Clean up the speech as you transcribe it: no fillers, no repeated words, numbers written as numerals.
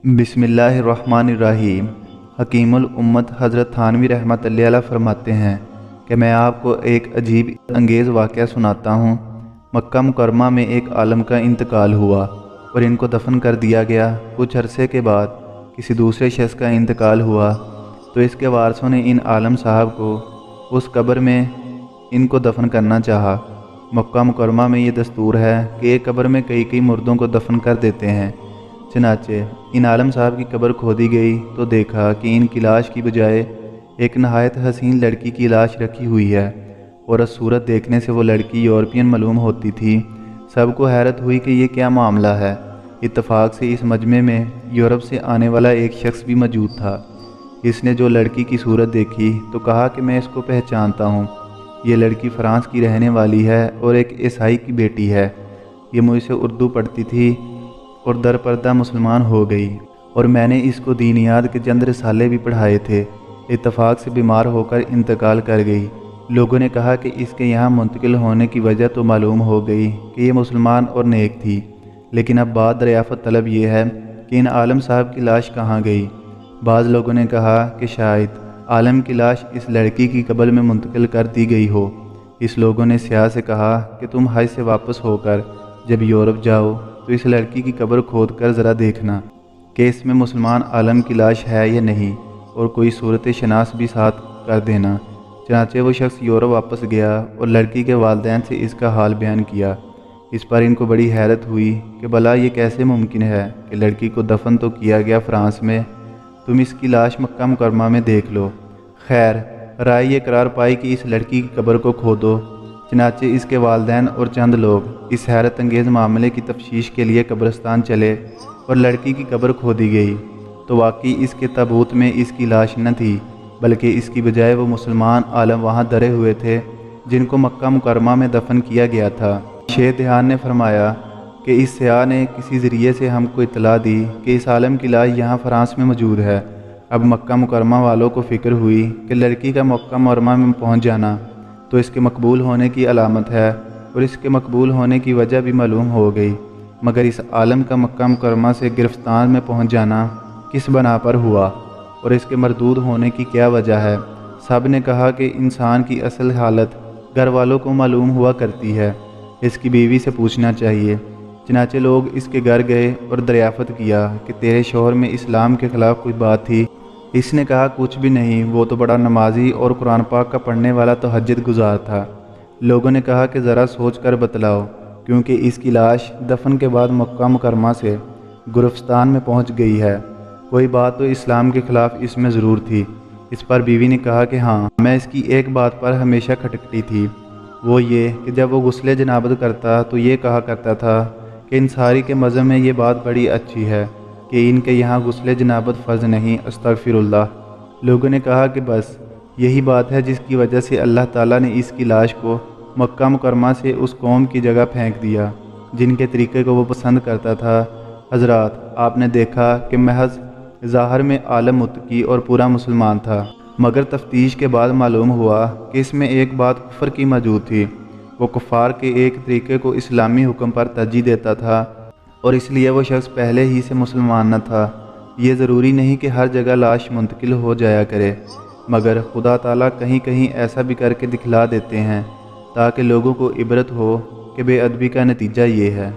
बिस्मिल्लाहिर्रहमानिर्रहीम। हकीमुल उम्मत हज़रत थानवी रहमतुल्लाह अलैह फरमाते हैं कि मैं आपको एक अजीब अंगेज़ वाक़या सुनाता हूँ। मक्का मुकरमा में एक आलम का इंतकाल हुआ और इनको दफन कर दिया गया। कुछ अरसे के बाद किसी दूसरे शख्स का इंतकाल हुआ तो इसके वारसों ने इन आलम साहब को उस कब्र में इनको दफन करना चाहा। मक्का मुकरमा में ये दस्तूर है कि एक कब्र में कई कई मुर्दों को दफन कर देते हैं। चनाचे इन आलम साहब की कब्र खोदी गई तो देखा कि इनकी लाश की बजाय एक नहायत हसीन लड़की की लाश रखी हुई है और सूरत देखने से वो लड़की यूरोपियन मालूम होती थी। सबको हैरत हुई कि ये क्या मामला है। इत्तफाक से इस मजमे में यूरोप से आने वाला एक शख्स भी मौजूद था। इसने जो लड़की की सूरत देखी तो कहा कि मैं इसको पहचानता हूँ। ये लड़की फ्रांस की रहने वाली है और एक ईसाई की बेटी है। ये मुझसे उर्दू पढ़ती थी और दर पर्दा मुसलमान हो गई और मैंने इसको दीनियात के चंद रिसाले भी पढ़ाए थे। इत्तफाक से बीमार होकर इंतकाल कर गई। लोगों ने कहा कि इसके यहाँ मुंतकिल होने की वजह तो मालूम हो गई कि ये मुसलमान और नेक थी, लेकिन अब बात दरियाफ़त तलब ये है कि इन आलम साहब की लाश कहाँ गई। बाज़ लोगों ने कहा कि शायद आलम की लाश इस लड़की की कब्र में मुंतकिल कर दी गई हो। इस लोगों ने सियाह से कहा कि तुम हज से वापस होकर जब यूरोप जाओ तो इस लड़की की कब्र खोद कर ज़रा देखना कि इसमें मुसलमान आलम की लाश है या नहीं, और कोई सूरत शनास भी साथ कर देना। चनाचे वो शख्स यूरोप वापस गया और लड़की के वालिदैन से इसका हाल बयान किया। इस पर इनको बड़ी हैरत हुई कि भला ये कैसे मुमकिन है कि लड़की को दफन तो किया गया फ्रांस में, तुम इसकी लाश मक्का मुकरमा में देख लो। खैर राय ये करार पाई कि इस लड़की की कब्र को खोदो। चनाचे इसके वालिदैन और चंद लोग इस हैरत अंगेज़ मामले की तफ्तीश के लिए कब्रिस्तान चले और लड़की की कब्र खोदी गई तो वाकई इसके ताबूत में इसकी लाश न थी, बल्कि इसकी बजाय वो मुसलमान आलम वहाँ दरे हुए थे जिनको मक्का मुकरमा में दफन किया गया था। शेख दहान ने फरमाया कि इस सियाह ने किसी ज़रिए से हमको इतला दी कि इस आलम की लाश यहाँ फ्रांस में मौजूद है। अब मक्का मुकरमा वालों को फ़िक्र हुई कि लड़की का मक्का मुकरमा में पहुँच जाना तो इसके मकबूल होने की अलामत है, और इसके मकबूल होने की वजह भी मालूम हो गई। मगर इस आलम का मक्का मुकरमा से गिरफ्तान में पहुँच जाना किस बना पर हुआ और इसके मरदूद होने की क्या वजह है। सब ने कहा कि इंसान की असल हालत घर वालों को मालूम हुआ करती है, इसकी बीवी से पूछना चाहिए। चनाचे लोग इसके घर गए और दरियाफ़त किया कि तेरे शौहर में इस्लाम के ख़िलाफ़ कोई बात थी। इसने कहा कुछ भी नहीं, वो तो बड़ा नमाजी और कुरान पाक का पढ़ने वाला तहज्जुद गुजार था। लोगों ने कहा कि ज़रा सोच कर बतलाओ, क्योंकि इसकी लाश दफन के बाद मक्का मुकरमा से गुरफ्तान में पहुंच गई है। कोई बात तो इस्लाम के ख़िलाफ़ इसमें ज़रूर थी। इस पर बीवी ने कहा कि हाँ, मैं इसकी एक बात पर हमेशा खटकती थी, वो ये कि जब वो गुस्ले जनाबत करता तो ये कहा करता था कि इंसारी के मज़हब में ये बात बड़ी अच्छी है कि इनके यहाँ गुस्ले जनाबत फ़र्ज़ नहीं, अस्तग़फ़िरुल्लाह। लोगों ने कहा कि बस यही बात है जिसकी वजह से अल्लाह ताला ने इसकी लाश को मक्का मुकरमा से उस कौम की जगह फेंक दिया जिनके तरीक़े को वो पसंद करता था। हज़रात, आपने देखा कि महज ज़ाहिर में आलम मुत्तकी और पूरा मुसलमान था, मगर तफ्तीश के बाद मालूम हुआ कि इसमें एक बात कुफ़र की मौजूद थी। वो कुफ़ार के एक तरीक़े को इस्लामी हुक्म पर तरजीह देता था और इसलिए वो शख्स पहले ही से मुसलमान न था। ये ज़रूरी नहीं कि हर जगह लाश मुंतकिल हो जाया करे, मगर खुदा ताला कहीं कहीं ऐसा भी करके दिखला देते हैं ताकि लोगों को इबरत हो कि बेअदबी का नतीजा ये है।